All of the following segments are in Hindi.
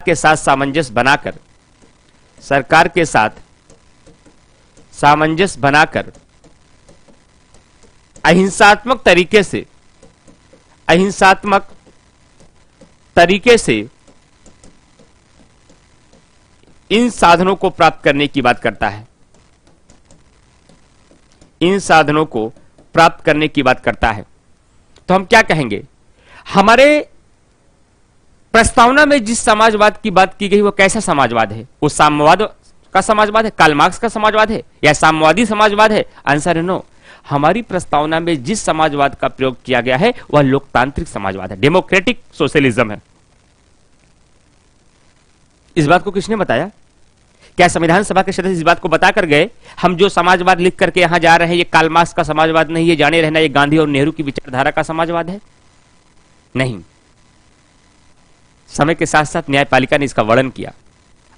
के साथ सामंजस्य बनाकर, सरकार के साथ सामंजस्य बनाकर अहिंसात्मक तरीके से इन साधनों को प्राप्त करने की बात करता है, इन साधनों को प्राप्त करने की बात करता है। तो हम क्या कहेंगे, हमारे प्रस्तावना में जिस समाजवाद की बात की गई वो कैसा समाजवाद है? वो साम्यवाद का समाजवाद है, कार्ल मार्क्स का समाजवाद है, या साम्यवादी समाजवाद है? आंसर है नो। हमारी प्रस्तावना में जिस समाजवाद का प्रयोग किया गया है वह लोकतांत्रिक समाजवाद है, डेमोक्रेटिक सोशलिज्म है। इस बात को किसने बताया? क्या संविधान सभा के सदस्य इस बात को बताकर गए हम जो समाजवाद लिख करके यहां जा रहे हैं ये कार्ल मार्क्स का समाजवाद नहीं, ये जाने रहना ये गांधी और नेहरू की विचारधारा का समाजवाद है? नहीं। समय के साथ साथ न्यायपालिका ने इसका वर्णन किया।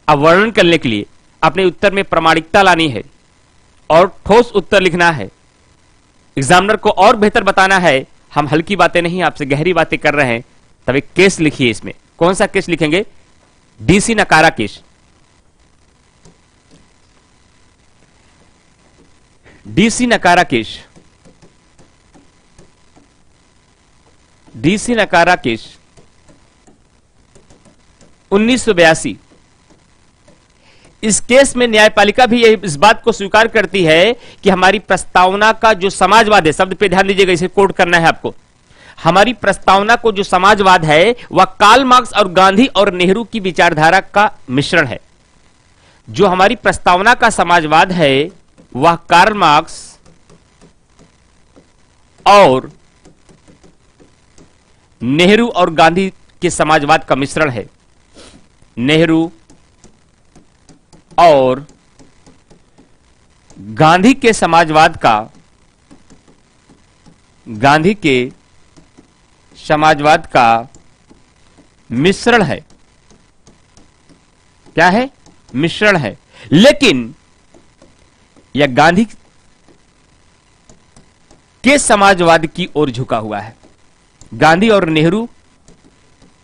अब वर्णन करने के लिए अपने उत्तर में प्रामाणिकता लानी है और ठोस उत्तर लिखना है, एग्जामिनर को और बेहतर बताना है। हम हल्की बातें नहीं आपसे गहरी बातें कर रहे हैं। तब एक केस लिखिए। इसमें कौन सा केस लिखेंगे? डीसी नकारा केस। डीसी नकारा केस, डीसी नकारा केस 1982। इस केस में न्यायपालिका भी इस बात को स्वीकार करती है कि हमारी प्रस्तावना का जो समाजवाद है, शब्द पे ध्यान दीजिएगा, इसे कोट करना है आपको। हमारी प्रस्तावना को जो समाजवाद है वह कार्ल मार्क्स और गांधी और नेहरू की विचारधारा का मिश्रण है। जो हमारी प्रस्तावना का समाजवाद है वह कार्ल मार्क्स और नेहरू और गांधी के समाजवाद का मिश्रण है। नेहरू और गांधी के समाजवाद का, गांधी के समाजवाद का मिश्रण है। क्या है? मिश्रण है। लेकिन यह गांधी के समाजवाद की ओर झुका हुआ है, गांधी और नेहरू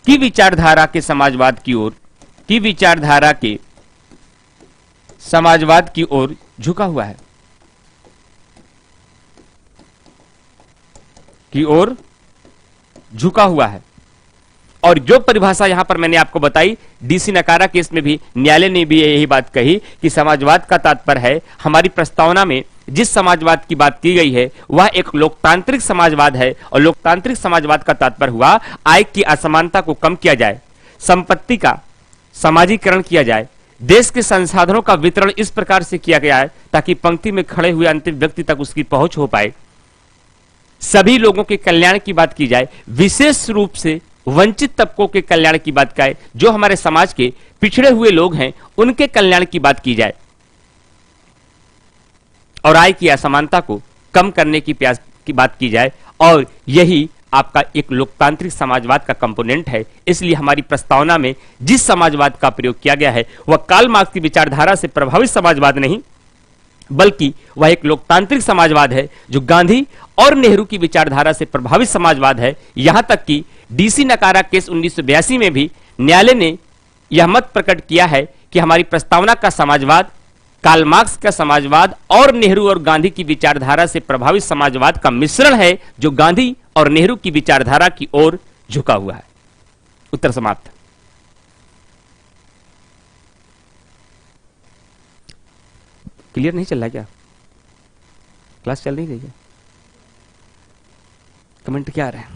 की विचारधारा के समाजवाद की ओर, की विचारधारा के समाजवाद की ओर झुका हुआ है, की ओर झुका हुआ है। और जो परिभाषा यहां पर मैंने आपको बताई, डीसी नकारा केस में भी न्यायालय ने भी यही बात कही कि समाजवाद का तात्पर्य है, हमारी प्रस्तावना में जिस समाजवाद की बात की गई है वह एक लोकतांत्रिक समाजवाद है। और लोकतांत्रिक समाजवाद का तात्पर्य हुआ आय की असमानता को कम किया जाए, संपत्ति का समाजीकरण किया जाए, देश के संसाधनों का वितरण इस प्रकार से किया गया है ताकि पंक्ति में खड़े हुए अंतिम व्यक्ति तक उसकी पहुंच हो पाए, सभी लोगों के कल्याण की बात की जाए, विशेष रूप से वंचित तबकों के कल्याण की बात करें, जो हमारे समाज के पिछड़े हुए लोग हैं उनके कल्याण की बात की जाए, और आय की असमानता को कम करने की प्रयास की बात की जाए। और यही आपका एक लोकतांत्रिक समाजवाद का कंपोनेंट है। इसलिए हमारी प्रस्तावना में जिस समाजवाद का प्रयोग किया गया है वह कार्ल मार्क्स की विचारधारा से प्रभावित समाजवाद नहीं, बल्कि वह एक लोकतांत्रिक समाजवाद है जो गांधी और नेहरू की विचारधारा से प्रभावित समाजवाद है। यहां तक कि डीसी नकारा केस 1982 में भी न्यायालय ने यह मत प्रकट किया है कि हमारी प्रस्तावना का समाजवाद कार्ल मार्क्स का समाजवाद और नेहरू और गांधी की विचारधारा से प्रभावित समाजवाद का मिश्रण है जो गांधी और नेहरू की विचारधारा की ओर झुका हुआ है। उत्तर समाप्त। क्लियर नहीं चल रहा क्या? क्लास चल नहीं रही है? कमेंट क्या आ रहा है?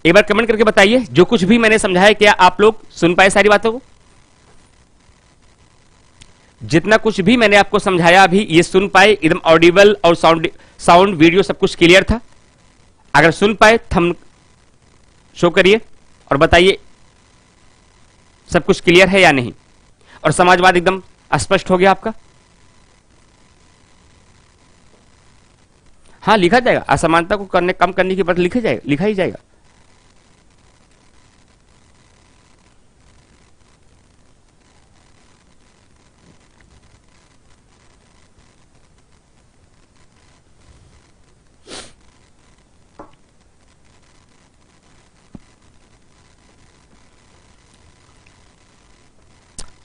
एक बार कमेंट करके बताइए जो कुछ भी मैंने समझाया क्या आप लोग सुन पाए सारी बातों को? जितना कुछ भी मैंने आपको समझाया अभी ये सुन पाए, एकदम ऑडिबल और साउंड वीडियो सब कुछ क्लियर था? अगर सुन पाए थंब शो करिए और बताइए सब कुछ क्लियर है या नहीं, और समाजवाद एकदम स्पष्ट हो गया आपका? हाँ, लिखा जाएगा। असमानता को कम करने की बात लिखा ही जाएगा।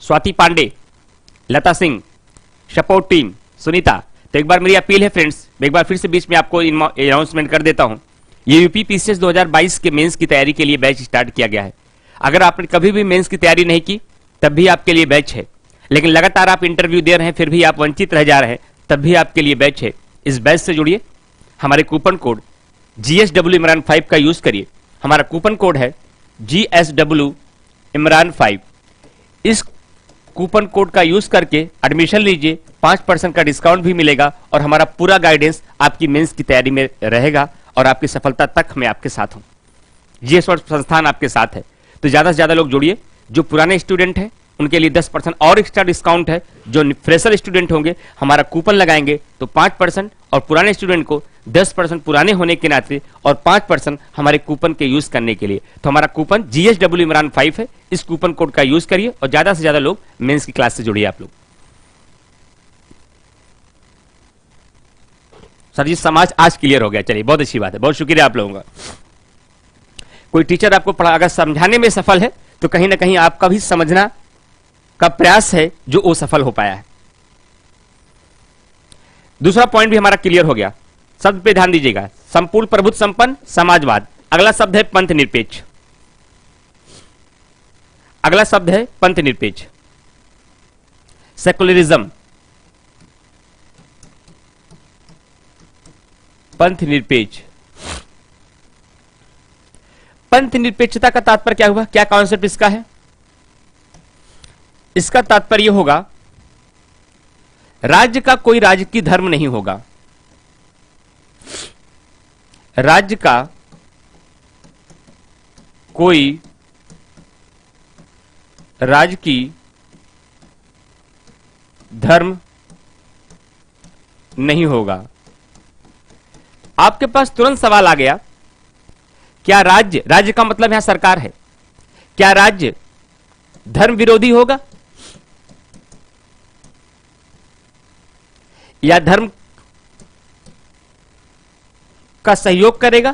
स्वाति पांडे, लता सिंह, सपोर्ट टीम, सुनीता। तो एक बार मेरी अपील है फ्रेंड्स, एक बार फिर से बीच में आपको अनाउंसमेंट कर देता हूं, ये यूपी पीसीएस 2022 के मेंस की तैयारी के लिए बैच स्टार्ट किया गया है। अगर आपने कभी भी मेंस की तैयारी नहीं की तब भी आपके लिए बैच है, लेकिन लगातार आप इंटरव्यू दे रहे हैं फिर भी आप वंचित रह जा रहे हैं, तब भी आपके लिए बैच है। इस बैच से जुड़िए, हमारे कूपन कोड GSW इमरान 5 का यूज करिए। हमारा कूपन कोड है GSW इमरान 5। इस कूपन कोड का यूज करके एडमिशन लीजिए, 5% का डिस्काउंट भी मिलेगा और हमारा पूरा गाइडेंस आपकी मेंस की तैयारी में रहेगा और आपकी सफलता तक मैं आपके साथ हूं। जीएस संस्थान आपके साथ है, तो ज्यादा से ज्यादा लोग जुड़िए। जो पुराने स्टूडेंट हैं उनके लिए 10% और एक्स्ट्रा डिस्काउंट है। जो फ्रेशर स्टूडेंट होंगे हमारा कूपन लगाएंगे तो 5%, और पुराने स्टूडेंट को 10% पुराने होने के नाते और 5% हमारे कूपन के यूज करने के लिए। तो हमारा कूपन GSW इमरान 5 है, इस कूपन कोड का यूज करिए और ज्यादा से ज्यादा लोग मेंस की क्लास से जुड़िए। आप लोग सर जी समाज आज क्लियर हो गया, चलिए बहुत अच्छी बात है, बहुत शुक्रिया आप लोगों का। कोई टीचर आपको पढ़ा अगर समझाने में सफल है तो कहीं ना कहीं आपका भी समझना का प्रयास है जो वो सफल हो पाया है। दूसरा पॉइंट भी हमारा क्लियर हो गया। शब्द पे ध्यान दीजिएगा, संपूर्ण प्रभुत्व संपन्न समाजवाद। अगला शब्द है पंथ निरपेक्ष। अगला शब्द है पंथ निरपेक्ष, सेकुलरिज्म। पंथ निरपेक्ष, पंथ निरपेक्षता का तात्पर्य क्या हुआ, क्या कॉन्सेप्ट इसका है? इसका तात्पर्य होगा राज्य का कोई राजकीय धर्म नहीं होगा। राज्य का कोई राजकीय धर्म नहीं होगा। आपके पास तुरंत सवाल आ गया, क्या राज्य, राज्य का मतलब यहां सरकार है, क्या राज्य धर्म विरोधी होगा या धर्म का सहयोग करेगा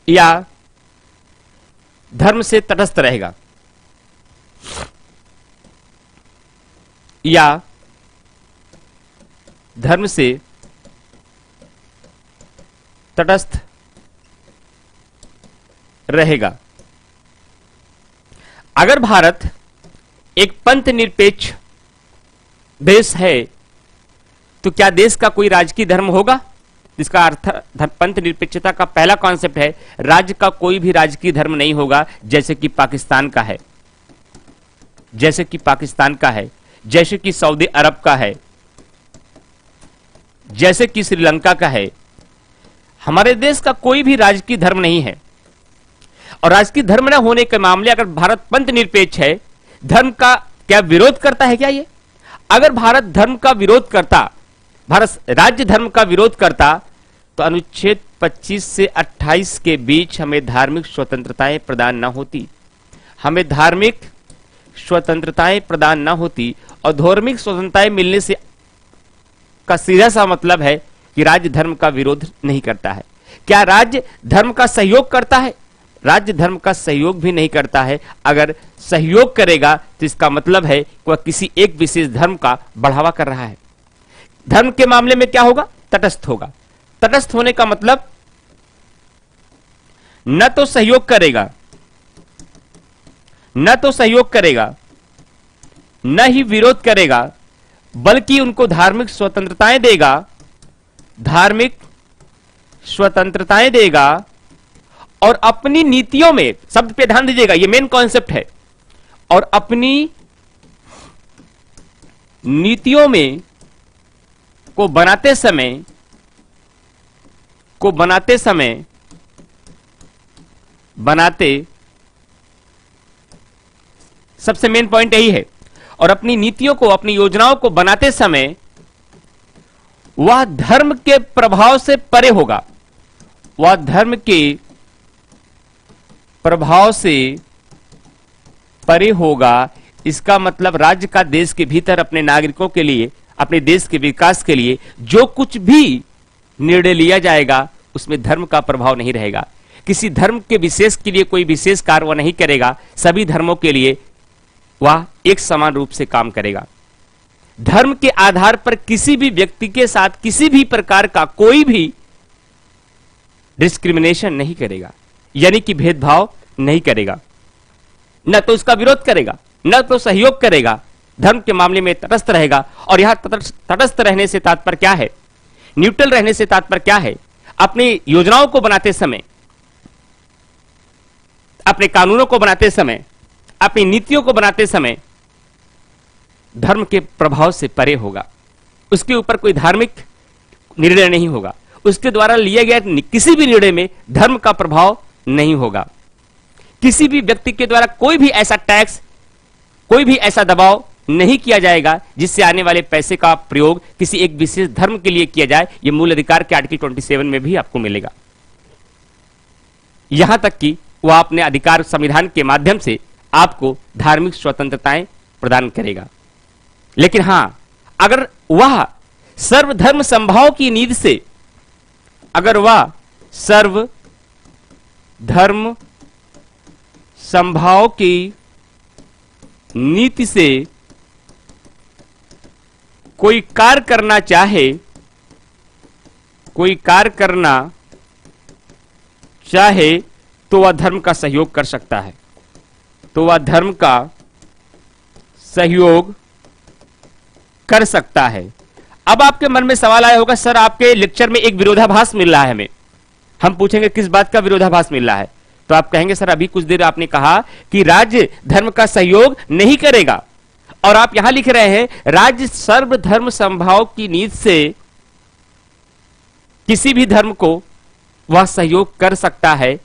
या धर्म से तटस्थ रहेगा या धर्म से तटस्थ रहेगा? अगर भारत एक पंथ निरपेक्ष देश है तो क्या देश का कोई राजकीय धर्म होगा? इसका अर्थ पंथ निरपेक्षता का पहला कॉन्सेप्ट है राज्य का कोई भी राजकीय धर्म नहीं होगा, जैसे कि पाकिस्तान का है, जैसे कि पाकिस्तान का है, जैसे कि सऊदी अरब का है, जैसे कि श्रीलंका का है। हमारे देश का कोई भी राजकीय धर्म नहीं है, और राजकीय धर्म न होने के मामले अगर भारत पंथ निरपेक्ष है, धर्म का क्या विरोध करता है क्या ये? अगर भारत धर्म का विरोध करता, भारत राज्य धर्म का विरोध करता, तो अनुच्छेद 25 से 28 के बीच हमें धार्मिक स्वतंत्रताएं प्रदान न होती, हमें धार्मिक स्वतंत्रताएं प्रदान न होती। और धार्मिक स्वतंत्रताएं मिलने से का सीधा सा मतलब है कि राज्य धर्म का विरोध नहीं करता है। क्या राज्य धर्म का सहयोग करता है? राज्य धर्म का सहयोग भी नहीं करता है। अगर सहयोग करेगा तो इसका मतलब है कि वह किसी एक विशेष धर्म का बढ़ावा कर रहा है। धर्म के मामले में क्या होगा? तटस्थ होगा। तटस्थ होने का मतलब न तो सहयोग करेगा, न तो सहयोग करेगा, न ही विरोध करेगा, बल्कि उनको धार्मिक स्वतंत्रताएं देगा, धार्मिक स्वतंत्रताएं देगा और अपनी नीतियों में, शब्द पे ध्यान दीजिएगा, ये मेन कॉन्सेप्ट है, और अपनी नीतियों में को बनाते सबसे मेन पॉइंट यही है। और अपनी नीतियों को, अपनी योजनाओं को बनाते समय वह धर्म के प्रभाव से परे होगा, वह धर्म के प्रभाव से परे होगा। इसका मतलब राज्य का देश के भीतर अपने नागरिकों के लिए, अपने देश के विकास के लिए जो कुछ भी निर्णय लिया जाएगा उसमें धर्म का प्रभाव नहीं रहेगा। किसी धर्म के विशेष के लिए कोई विशेष कार्य वह नहीं करेगा, सभी धर्मों के लिए वह एक समान रूप से काम करेगा। धर्म के आधार पर किसी भी व्यक्ति के साथ किसी भी प्रकार का कोई भी डिस्क्रिमिनेशन नहीं करेगा, यानी कि भेदभाव नहीं करेगा, न तो उसका विरोध करेगा न तो सहयोग करेगा, धर्म के मामले में तटस्थ रहेगा। और यहां तटस्थ रहने से तात्पर्य क्या है, न्यूट्रल रहने से तात्पर्य क्या है, अपनी योजनाओं को बनाते समय, अपने कानूनों को बनाते समय, अपनी नीतियों को बनाते समय धर्म के प्रभाव से परे होगा, उसके ऊपर कोई धार्मिक निर्णय नहीं होगा, उसके द्वारा लिया गया किसी भी निर्णय में धर्म का प्रभाव नहीं होगा। किसी भी व्यक्ति के द्वारा कोई भी ऐसा टैक्स, कोई भी ऐसा दबाव नहीं किया जाएगा जिससे आने वाले पैसे का प्रयोग किसी एक विशेष धर्म के लिए किया जाए। यह मूल अधिकार के आर्टिकल 27 में भी आपको मिलेगा। यहां तक कि वह अपने अधिकार संविधान के माध्यम से आपको धार्मिक स्वतंत्रताएं प्रदान करेगा। लेकिन हां, अगर वह सर्वधर्म समभाव की नीति से, अगर वह सर्वधर्म समभाव की नीति से कोई कार्य करना चाहे, कोई कार्य करना चाहे तो वह धर्म का सहयोग कर सकता है, तो वह धर्म का सहयोग कर सकता है। अब आपके मन में सवाल आया होगा, सर आपके लेक्चर में एक विरोधाभास मिल रहा है हमें। हम पूछेंगे किस बात का विरोधाभास मिल रहा है, तो आप कहेंगे सर अभी कुछ देर आपने कहा कि राज्य धर्म का सहयोग नहीं करेगा, और आप यहां लिख रहे हैं राज्य सर्वधर्म समभाव की नीति से किसी भी धर्म को वह सहयोग कर सकता है।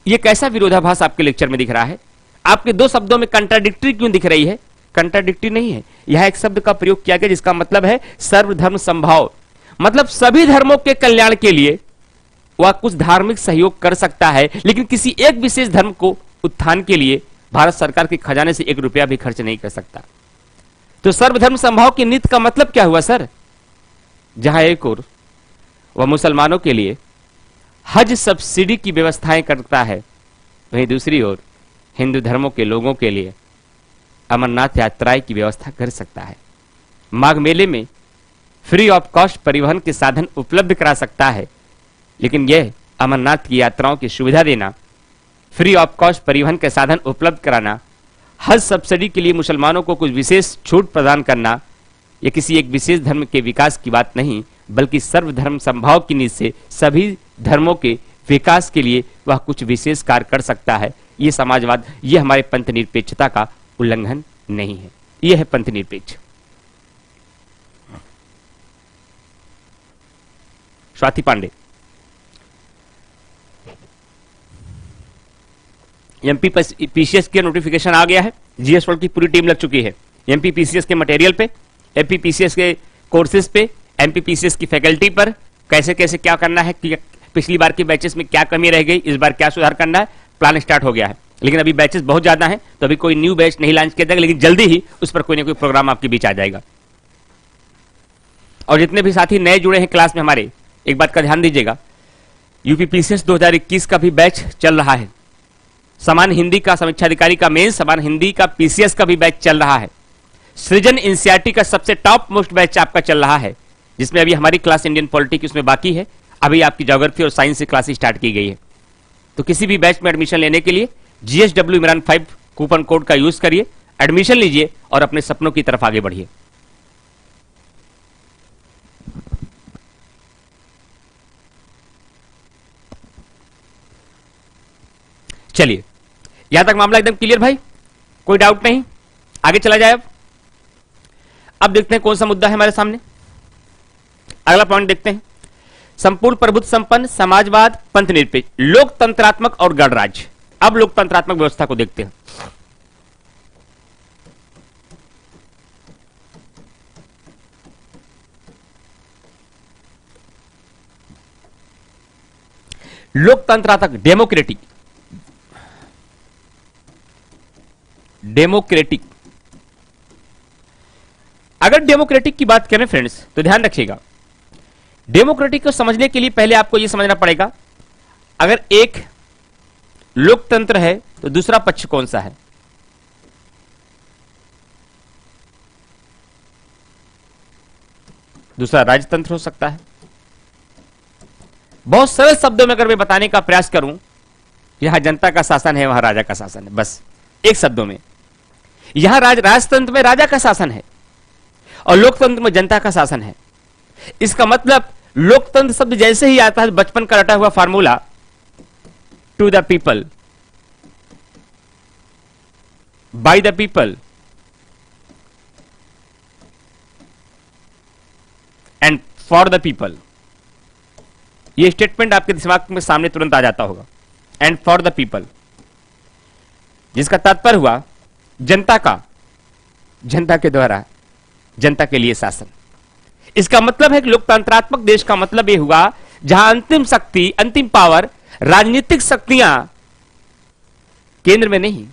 यह कैसा विरोधाभास आपके लेक्चर में दिख रहा है? आपके दो शब्दों में कंट्राडिक्टरी क्यों दिख रही है? कंट्राडिक्टरी नहीं है, यह एक शब्द का प्रयोग किया गया जिसका मतलब है सर्वधर्म समभाव, मतलब सभी धर्मों के कल्याण के लिए वह कुछ धार्मिक सहयोग कर सकता है, लेकिन किसी एक विशेष धर्म को उत्थान के लिए भारत सरकार के खजाने से 1 रुपया भी खर्च नहीं कर सकता। तो सर्वधर्म समभाव की नीति का मतलब क्या हुआ सर? जहां एक ओर वह मुसलमानों के लिए हज सब्सिडी की व्यवस्थाएं करता है, वहीं दूसरी ओर हिंदू धर्मों के लोगों के लिए अमरनाथ यात्राएं की व्यवस्था कर सकता है। माघ मेले में फ्री ऑफ कॉस्ट परिवहन के साधन उपलब्ध करा सकता है, लेकिन यह अमरनाथ की यात्राओं की सुविधा देना, फ्री ऑफ कॉस्ट परिवहन के साधन उपलब्ध कराना, हज सब्सिडी के लिए मुसलमानों को कुछ विशेष छूट प्रदान करना, यह किसी एक विशेष धर्म के विकास की बात नहीं, बल्कि सर्वधर्म समभाव की नीति से सभी धर्मों के विकास के लिए वह कुछ विशेष कार्य कर सकता है। यह समाजवाद, यह हमारे पंथ निरपेक्षता का उल्लंघन नहीं है, यह है पंथ निरपेक्ष। स्वाति पांडे, एमपी पीसीएस के नोटिफिकेशन आ गया है, जीएस वर्ल्ड की पूरी टीम लग चुकी है एमपी पीसीएस के मटेरियल पे, एमपी पीसीएस के कोर्सेज पे, एमपी पीसीएस की फैकल्टी पर, कैसे कैसे क्या करना है, पिछली बार के बैचेस में क्या कमी रह गई, इस बार क्या सुधार करना है, प्लान स्टार्ट हो गया है। लेकिन अभी बैचेस बहुत ज्यादा हैं, तो अभी कोई न्यू बैच नहीं लॉन्च किया जाएगा, लेकिन जल्दी ही उस पर कोई ना कोई प्रोग्राम आपके बीच आ जाएगा। और जितने भी साथी नए जुड़े हैं क्लास में हमारे, एक बात का ध्यान दीजिएगा, यूपी पीसीएस 2021 का भी बैच चल रहा है, समान हिंदी का समीक्षाधिकारी का मेंस, समान हिंदी का पीसीएस का भी बैच चल रहा है, सृजन एनसीईआरटी का सबसे टॉप मोस्ट बैच आपका चल रहा है, जिसमें अभी हमारी क्लास इंडियन पॉलिटी उसमें बाकी है, अभी आपकी ज्योग्राफी और साइंस की क्लास स्टार्ट की गई है। तो किसी भी बैच में एडमिशन लेने के लिए GSW इमरान 5 कूपन कोड का यूज करिए, एडमिशन लीजिए और अपने सपनों की तरफ आगे बढ़िए। चलिए, यहां तक मामला एकदम क्लियर भाई, कोई डाउट नहीं, आगे चला जाए। अब देखते हैं कौन सा मुद्दा है हमारे सामने। अगला पॉइंट देखते हैं, संपूर्ण प्रभुत्व संपन्न समाजवाद, पंथ निरपेक्ष, लोकतंत्रात्मक और गणराज्य। अब लोकतंत्रात्मक व्यवस्था को देखते हैं। लोकतंत्रात्मक, डेमोक्रेटिक, डेमोक्रेटिक, अगर डेमोक्रेटिक की बात करें फ्रेंड्स तो ध्यान रखिएगा, डेमोक्रेटिक को समझने के लिए पहले आपको यह समझना पड़ेगा, अगर एक लोकतंत्र है तो दूसरा पक्ष कौन सा है? दूसरा राजतंत्र हो सकता है। बहुत सरल शब्दों में अगर मैं बताने का प्रयास करूं, यहां जनता का शासन है, वहां राजा का शासन है, बस एक शब्दों में। यहां राजतंत्र में राजा का शासन है और लोकतंत्र में जनता का शासन है। इसका मतलब लोकतंत्र शब्द जैसे ही आता है बचपन का रटा हुआ formula, to the people, by the people and for the people, यह स्टेटमेंट आपके दिमाग में सामने तुरंत आ जाता होगा। एंड फॉर द पीपल, जिसका तात्पर्य हुआ जनता का, जनता के द्वारा, जनता के लिए शासन। इसका मतलब है कि लोकतंत्रात्मक देश का मतलब यह हुआ जहां अंतिम शक्ति, अंतिम पावर राजनीतिक शक्तियां केंद्र में नहीं,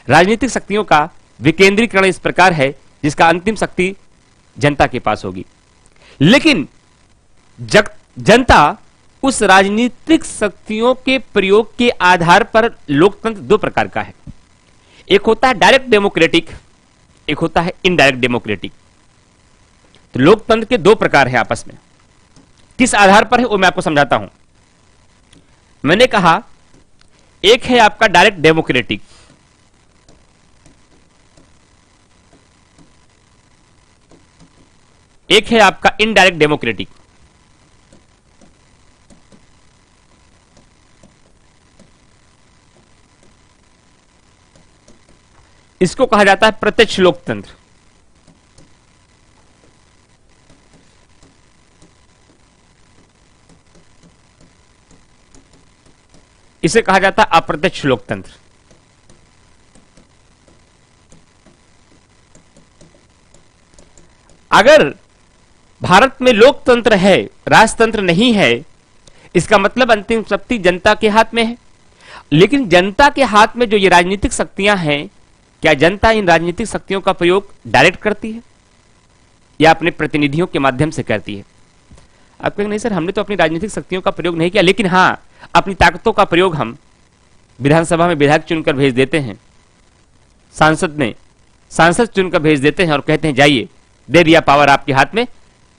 राजनीतिक शक्तियों का विकेंद्रीकरण इस प्रकार है जिसका अंतिम शक्ति जनता के पास होगी। लेकिन जनता उस राजनीतिक शक्तियों के प्रयोग के आधार पर, लोकतंत्र दो प्रकार का है, एक होता है डायरेक्ट डेमोक्रेटिक, एक होता है इनडायरेक्ट डेमोक्रेटिक। तो लोकतंत्र के दो प्रकार हैं आपस में। किस आधार पर है वो मैं आपको समझाता हूं। मैंने कहा एक है आपका डायरेक्ट डेमोक्रेटिक, एक है आपका इनडायरेक्ट डेमोक्रेटिक। इसको कहा जाता है प्रत्यक्ष लोकतंत्र। इसे कहा जाता है अप्रत्यक्ष लोकतंत्र। अगर भारत में लोकतंत्र है, राजतंत्र नहीं है, इसका मतलब अंतिम शक्ति जनता के हाथ में है। लेकिन जनता के हाथ में जो ये राजनीतिक शक्तियां हैं, क्या जनता इन राजनीतिक शक्तियों का प्रयोग डायरेक्ट करती है या अपने प्रतिनिधियों के माध्यम से करती है? आप कहेंगे नहीं सर, हमने तो अपनी राजनीतिक शक्तियों का प्रयोग नहीं किया, लेकिन हां, अपनी ताकतों का प्रयोग हम विधानसभा में विधायक चुनकर भेज देते हैं, सांसद चुनकर भेज देते हैं और कहते हैं जाइए, दे दिया पावर आपके हाथ में,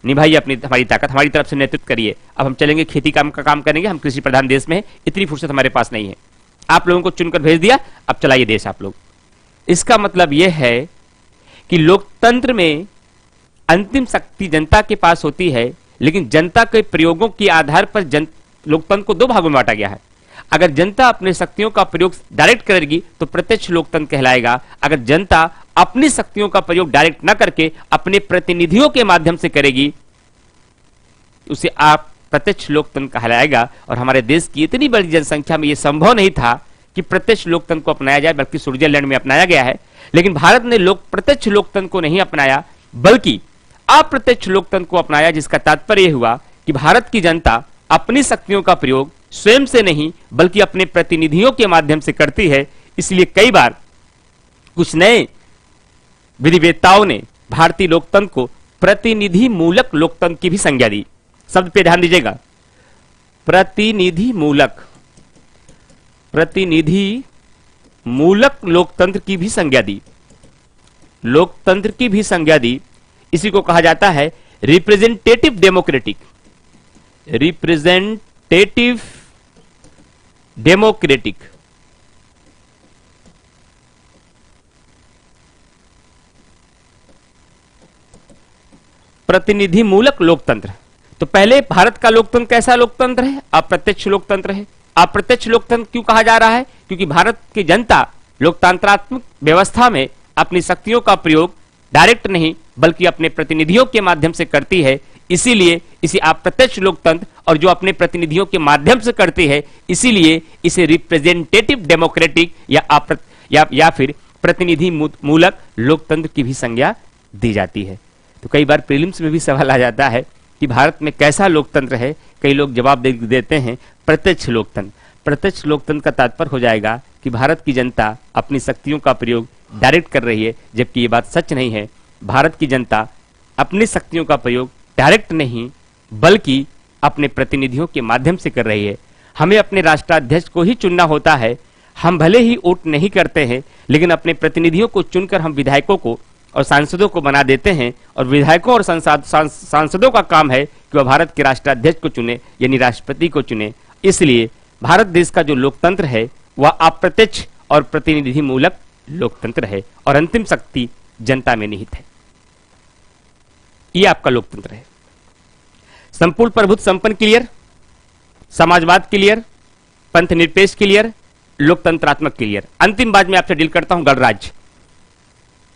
निभाइए अपनी हमारी ताकत, हमारी तरफ से नेतृत्व करिए, अब हम चलेंगे खेती का काम करेंगे, हम कृषि प्रधान देश में हैं, इतनी फुर्सत हमारे पास नहीं है, आप लोगों को चुनकर भेज दिया, अब चलाइए देश आप लोग। इसका मतलब यह है कि लोकतंत्र में अंतिम शक्ति जनता के पास होती है, लेकिन जनता के प्रयोगों के आधार पर लोकतंत्र को दो भागों में बांटा गया है। अगर जनता अपने शक्तियों का प्रयोग डायरेक्ट करेगी तो प्रत्यक्ष लोकतंत्र कहलाएगा। अगर जनता अपनी शक्तियों का प्रयोग डायरेक्ट न करके अपने प्रतिनिधियों के माध्यम से करेगी, उसे आप प्रत्यक्ष लोकतंत्र कहलाएगा। और हमारे देश की इतनी बड़ी जनसंख्या में यह संभव नहीं था कि प्रत्यक्ष लोकतंत्र को अपनाया जाए, बल्कि स्विट्जरलैंड में अपनाया गया है। लेकिन भारत ने प्रत्यक्ष लोकतंत्र को नहीं अपनाया, बल्कि अप्रत्यक्ष लोकतंत्र को अपनाया, जिसका तात्पर्य यह हुआ कि भारत की जनता अपनी शक्तियों का प्रयोग स्वयं से नहीं बल्कि अपने प्रतिनिधियों के माध्यम से करती है। इसलिए कई बार कुछ नए विधिवेत्ताओं ने भारतीय लोकतंत्र को प्रतिनिधि मूलक लोकतंत्र की भी संज्ञा दी। शब्द पे ध्यान दीजिएगा, प्रतिनिधि मूलक लोकतंत्र की भी संज्ञा दी, लोकतंत्र की भी संज्ञा दी। इसी को कहा जाता है रिप्रेजेंटेटिव डेमोक्रेटिक, रिप्रेजेंटेटिव डेमोक्रेटिक। प्रतिनिधि मूलक लोकतंत्र। तो पहले भारत का लोकतंत्र कैसा लोकतंत्र है? अप्रत्यक्ष लोकतंत्र है। अप्रत्यक्ष लोकतंत्र क्यों कहा जा रहा है? क्योंकि भारत की जनता लोकतंत्रात्मक व्यवस्था में अपनी शक्तियों का प्रयोग डायरेक्ट नहीं बल्कि अपने प्रतिनिधियों के माध्यम से करती है। इसीलिए इसे अप्रत्यक्ष लोकतंत्र, और जो अपने प्रतिनिधियों के माध्यम से करती है, इसीलिए इसे रिप्रेजेंटेटिव डेमोक्रेटिक या फिर प्रतिनिधि मूलक लोकतंत्र की भी संज्ञा दी जाती है। तो कई बार प्रीलिम्स में भी सवाल आ जाता है कि भारत में कैसा लोकतंत्र है। कई लोग जवाब देते हैं प्रत्यक्ष लोकतंत्र। प्रत्यक्ष लोकतंत्र का तात्पर्य हो जाएगा कि भारत की जनता अपनी शक्तियों का प्रयोग डायरेक्ट कर रही है, जबकि ये बात सच नहीं है। भारत की जनता अपनी शक्तियों का प्रयोग डायरेक्ट नहीं बल्कि अपने प्रतिनिधियों के माध्यम से कर रही है। हमें अपने राष्ट्राध्यक्ष को ही चुनना होता है। हम भले ही वोट नहीं करते हैं, लेकिन अपने प्रतिनिधियों को चुनकर हम विधायकों को और सांसदों को बना देते हैं, और विधायकों और सांसदों का काम है कि वह भारत के राष्ट्राध्यक्ष को चुने, यानी राष्ट्रपति को चुने। इसलिए भारत देश का जो लोकतंत्र है वह अप्रत्यक्ष और प्रतिनिधि मूलक लोकतंत्र है, और अंतिम शक्ति जनता में निहित है। यह आपका लोकतंत्र है। संपूर्ण प्रभुत्व संपन्न क्लियर, समाजवाद क्लियर, पंथ निरपेक्ष क्लियर, लोकतंत्रात्मक क्लियर। अंतिम बात मैं आपसे डील करता हूं, गणराज्य,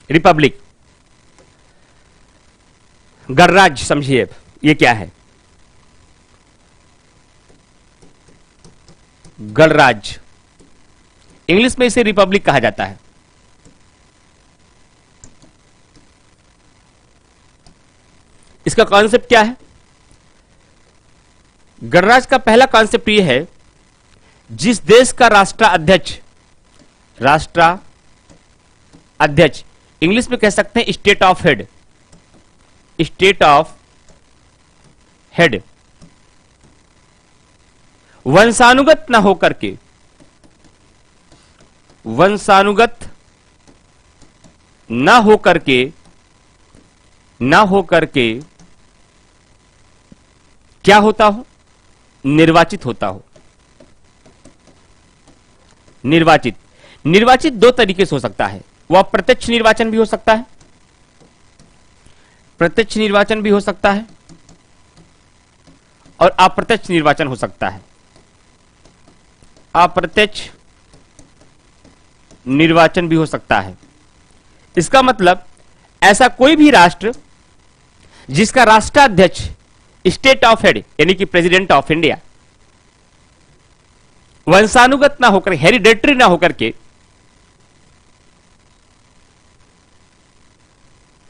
रिपब्लिक। गणराज्य समझिए ये क्या है। गणराज्य, इंग्लिश में इसे रिपब्लिक कहा जाता है। इसका कॉन्सेप्ट क्या है? गणराज्य का पहला कॉन्सेप्ट यह है, जिस देश का राष्ट्राध्यक्ष इंग्लिश में कह सकते हैं state of head, state of head, वंशानुगत ना होकर के, वंशानुगत ना होकर के क्या होता हो? निर्वाचित होता हो। निर्वाचित दो तरीके से हो सकता है। वह प्रत्यक्ष निर्वाचन भी हो सकता है, प्रत्यक्ष निर्वाचन भी हो सकता है, और अप्रत्यक्ष निर्वाचन हो सकता है। अप्रत्यक्ष निर्वाचन भी हो सकता है। इसका मतलब ऐसा कोई भी राष्ट्र जिसका राष्ट्राध्यक्ष स्टेट ऑफ हेड यानी कि प्रेसिडेंट ऑफ इंडिया वंशानुगत ना होकर, हेरिडेटरी ना होकर के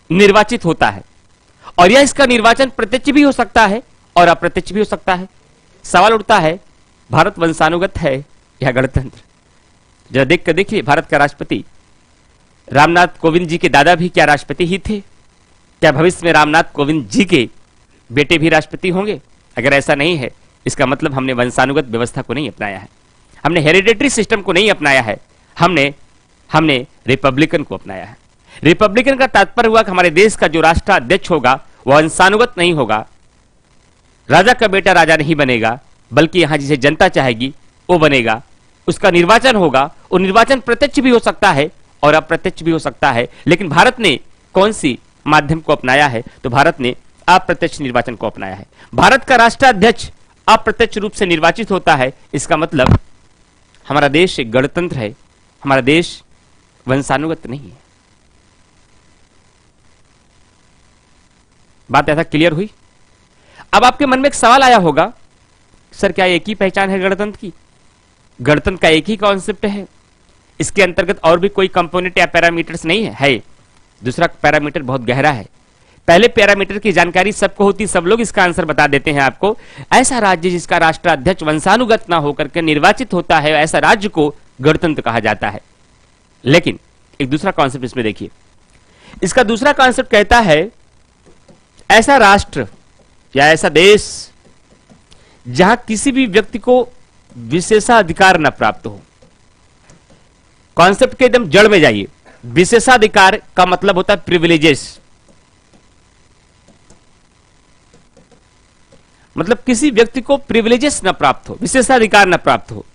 निर्वाचित होता है, और यह इसका निर्वाचन प्रत्यक्ष भी हो सकता है और अप्रत्यक्ष भी हो सकता है। सवाल उठता है, भारत वंशानुगत है या गणतंत्र? जरा देख कर देखिए, भारत का राष्ट्रपति रामनाथ कोविंद जी के दादा भी क्या राष्ट्रपति ही थे? क्या भविष्य में रामनाथ कोविंद जी के बेटे भी राष्ट्रपति होंगे? अगर ऐसा नहीं है, इसका मतलब हमने वंशानुगत व्यवस्था को नहीं अपनाया है, हमने हेरिडेटरी सिस्टम को नहीं अपनाया है, हमने रिपब्लिकन को अपनाया है। रिपब्लिकन का तात्पर्य हुआ कि हमारे देश का जो राष्ट्राध्यक्ष होगा वह वंशानुगत नहीं होगा, राजा का बेटा राजा नहीं बनेगा, बल्कि यहां जिसे जनता चाहेगी वो बनेगा। उसका निर्वाचन होगा, वो निर्वाचन प्रत्यक्ष भी हो सकता है और अप्रत्यक्ष भी हो सकता है। लेकिन भारत ने कौन सी माध्यम को अपनाया है? तो भारत ने अप्रत्यक्ष निर्वाचन को अपनाया है। भारत का राष्ट्राध्यक्ष अप्रत्यक्ष रूप से निर्वाचित होता है। इसका मतलब हमारा देश एक गणतंत्र है, हमारा देश वंशानुगत नहीं है। बात ऐसा क्लियर हुई? अब आपके मन में एक सवाल आया होगा, सर क्या एक ही पहचान है गणतंत्र की? गणतंत्र का एक ही कॉन्सेप्ट है, इसके अंतर्गत और भी कोई कंपोनेंट या पैरामीटर्स नहीं है? दूसरा पैरामीटर बहुत गहरा है। पहले पैरामीटर की जानकारी सबको होती, सब लोग इसका आंसर बता देते हैं आपको। ऐसा राज्य जिसका राष्ट्राध्यक्ष वंशानुगत ना होकर के निर्वाचित होता है, ऐसा राज्य को गणतंत्र कहा जाता है। लेकिन एक दूसरा कॉन्सेप्ट इसमें देखिए, इसका दूसरा कॉन्सेप्ट कहता है ऐसा राष्ट्र या ऐसा देश जहां किसी भी व्यक्ति को विशेषाधिकार न प्राप्त हो। कॉन्सेप्ट के एकदम जड़ में जाइए। विशेषाधिकार का मतलब होता है प्रिविलेजेस, मतलब किसी व्यक्ति को प्रिविलेजेस न प्राप्त हो, विशेषाधिकार न प्राप्त हो।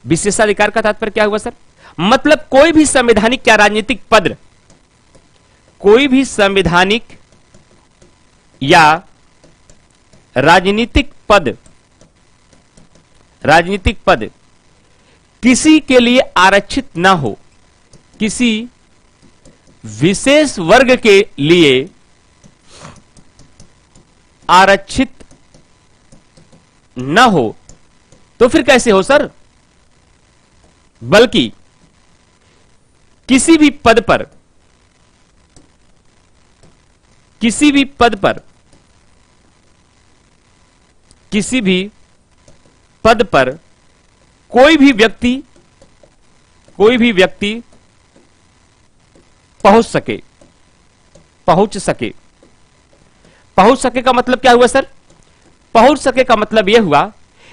विशेषाधिकार का तात्पर्य क्या हुआ सर? मतलब कोई भी संवैधानिक या राजनीतिक पद, कोई भी संवैधानिक या राजनीतिक पद किसी के लिए आरक्षित ना हो, किसी विशेष वर्ग के लिए आरक्षित ना हो, तो फिर कैसे हो सर? बल्कि किसी भी पद पर, किसी भी पद पर, किसी भी पद पर कोई भी व्यक्ति पहुंच सके। पहुंच सके का मतलब क्या हुआ सर? पहुंच सके का मतलब यह हुआ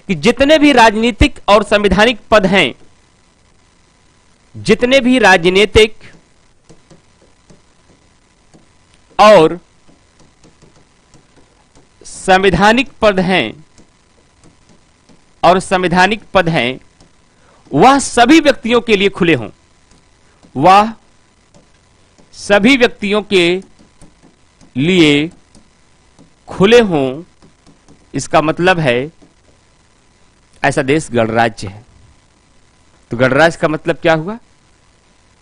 कि जितने भी राजनीतिक और संवैधानिक पद हैं, जितने भी राजनीतिक और संवैधानिक पद हैं वह सभी व्यक्तियों के लिए खुले हों, वह सभी व्यक्तियों के लिए खुले हों। इसका मतलब है ऐसा देश गणराज्य है। तो गणराज्य का मतलब क्या हुआ?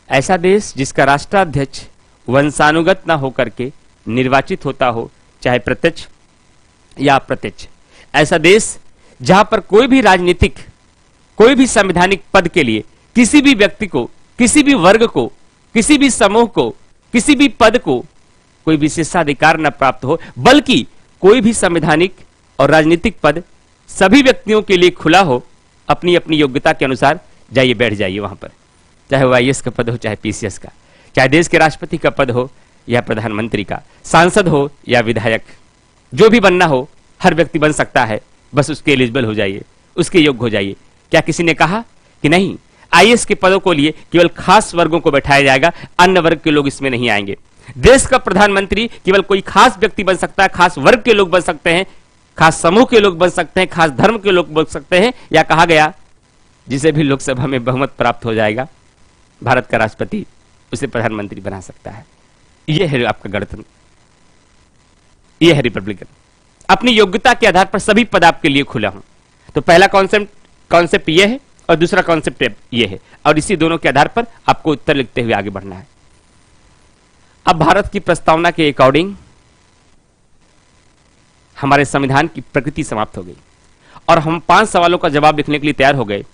ऐसा देश जिसका राष्ट्राध्यक्ष वंशानुगत ना होकर के निर्वाचित होता हो, चाहे प्रत्यक्ष या अप्रत्यक्ष। ऐसा देश जहां पर कोई भी राजनीतिक, कोई भी संवैधानिक पद के लिए किसी भी व्यक्ति को, किसी भी वर्ग को, किसी भी समूह को, किसी भी पद को कोई विशेषाधिकार न प्राप्त हो, बल्कि कोई भी संवैधानिक और राजनीतिक पद सभी व्यक्तियों के लिए खुला हो। अपनी अपनी योग्यता के अनुसार जाइए, बैठ जाइए वहां पर, चाहे वो आईएएस का पद हो, चाहे पीसीएस का, चाहे देश के राष्ट्रपति का पद हो या प्रधानमंत्री का, सांसद हो या विधायक, जो भी बनना हो हर व्यक्ति बन सकता है। बस उसके एलिजिबल हो जाइए, उसके योग्य हो जाइए। क्या किसी ने कहा कि नहीं, आईएएस के पदों को लिए केवल खास वर्गों को बैठाया जाएगा, अन्य वर्ग के लोग इसमें नहीं आएंगे। देश का प्रधानमंत्री केवल कोई खास व्यक्ति बन सकता है, खास वर्ग के लोग बन सकते हैं, खास समूह के लोग बन सकते हैं, खास धर्म के लोग बन सकते हैं। या कहा गया जिसे भी लोकसभा में बहुमत प्राप्त हो जाएगा भारत का राष्ट्रपति, उसे प्रधानमंत्री बना सकता है। यह है आपका गणतंत्र, यह है रिपब्लिकन। अपनी योग्यता के आधार पर सभी पद आपके लिए खुला हूं। तो पहला कॉन्सेप्ट यह है और दूसरा कॉन्सेप्ट यह है, और इसी दोनों के आधार पर आपको उत्तर लिखते हुए आगे बढ़ना है। अब भारत की प्रस्तावना के अकॉर्डिंग हमारे संविधान की प्रकृति समाप्त हो गई और हम 5 सवालों का जवाब लिखने के लिए तैयार हो गए।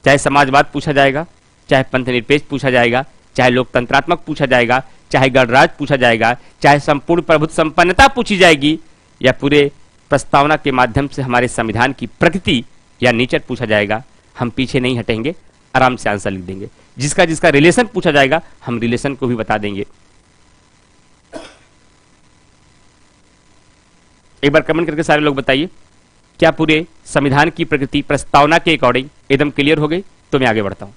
चाहे समाजवाद पूछा जाएगा, चाहे पंथनिरपेक्ष पूछा जाएगा, चाहे लोकतंत्रात्मक पूछा जाएगा, चाहे गणराज्य पूछा जाएगा, चाहे संपूर्ण प्रभुत्व संपन्नता पूछी जाएगी, या पूरे प्रस्तावना के माध्यम से हमारे संविधान की प्रकृति या नेचर पूछा जाएगा। हम पीछे नहीं हटेंगे, आराम से आंसर लिख देंगे। जिसका जिसका रिलेशन पूछा जाएगा हम रिलेशन को भी बता देंगे। एक बार कमेंट करके सारे लोग बताइए, क्या पूरे संविधान की प्रकृति प्रस्तावना के अकॉर्डिंग एकदम क्लियर हो गई? तो मैं आगे बढ़ता हूं।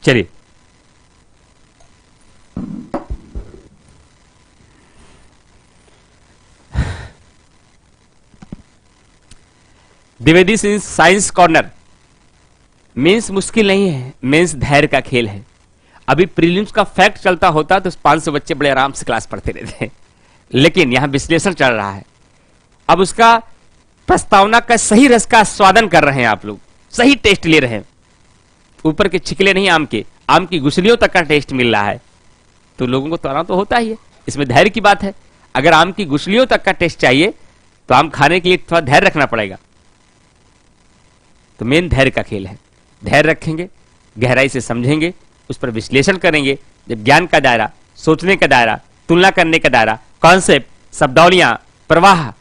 चलिए, द्विवेदी साइंस कॉर्नर। मेंस मुश्किल नहीं है, मेंस धैर्य का खेल है। अभी प्रीलिम्स का फैक्ट चलता होता तो 500 बच्चे बड़े आराम से क्लास पढ़ते रहते, लेकिन यहां विश्लेषण चल रहा है। अब उसका प्रस्तावना का सही रस का स्वादन कर रहे हैं आप लोग, सही टेस्ट ले रहे हैं। ऊपर के छिकले नहीं, आम की गुठलियों तक का टेस्ट मिल रहा है। तो लोगों को तो आराम तो होता ही है, इसमें धैर्य की बात है। अगर आम की गुठलियों तक का टेस्ट चाहिए तो आम खाने के लिए थोड़ा धैर्य रखना पड़ेगा। तो मेन धैर्य का खेल है। धैर्य रखेंगे, गहराई से समझेंगे, उस पर विश्लेषण करेंगे। जब ज्ञान का दायरा, सोचने का दायरा, तुलना करने का दायरा, कॉन्सेप्ट, शब्दावलियां, प्रवाह,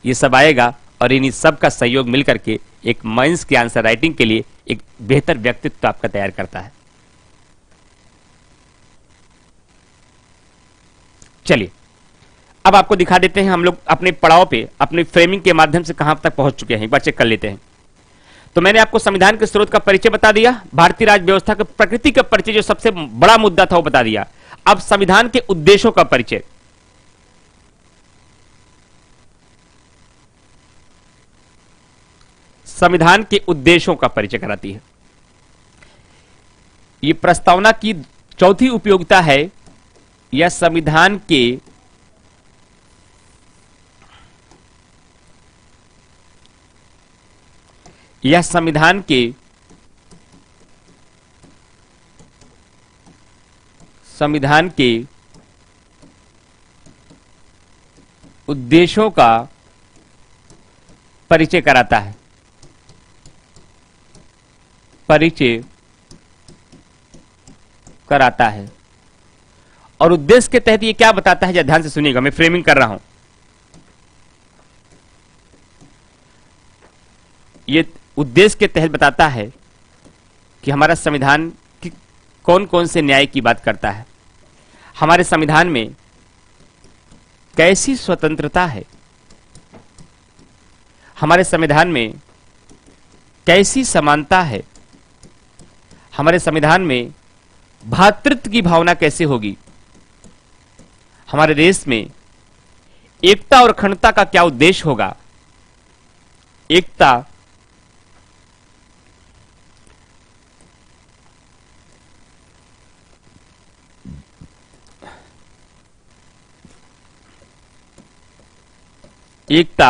ये सब आएगा और इन्हीं सब का सहयोग मिलकर के एक मेंस के आंसर राइटिंग के लिए एक बेहतर व्यक्तित्व आपका तैयार करता है। चलिए, अब आपको दिखा देते हैं हम लोग अपने पड़ाव पे, अपने फ्रेमिंग के माध्यम से कहां तक पहुंच चुके हैं। एक बार चेक कर लेते हैं। तो मैंने आपको संविधान के स्रोत का परिचय बता दिया, भारतीय राज्य व्यवस्था की प्रकृति का परिचय जो सबसे बड़ा मुद्दा था वो बता दिया। अब संविधान के उद्देश्यों का परिचय। संविधान के उद्देश्यों का परिचय कराती है। यह प्रस्तावना की चौथी उपयोगिता है, यह संविधान के संविधान के उद्देश्यों का परिचय कराता है। और उद्देश्य के तहत ये क्या बताता है, जरा ध्यान से सुनिएगा, मैं फ्रेमिंग कर रहा हूं। ये उद्देश्य के तहत बताता है कि हमारा संविधान की कौन कौन से न्याय की बात करता है। हमारे संविधान में कैसी स्वतंत्रता है, हमारे संविधान में कैसी समानता है, हमारे संविधान में भ्रातृत्व की भावना कैसे होगी, हमारे देश में एकता और अखंडता का क्या उद्देश्य होगा। एकता एकता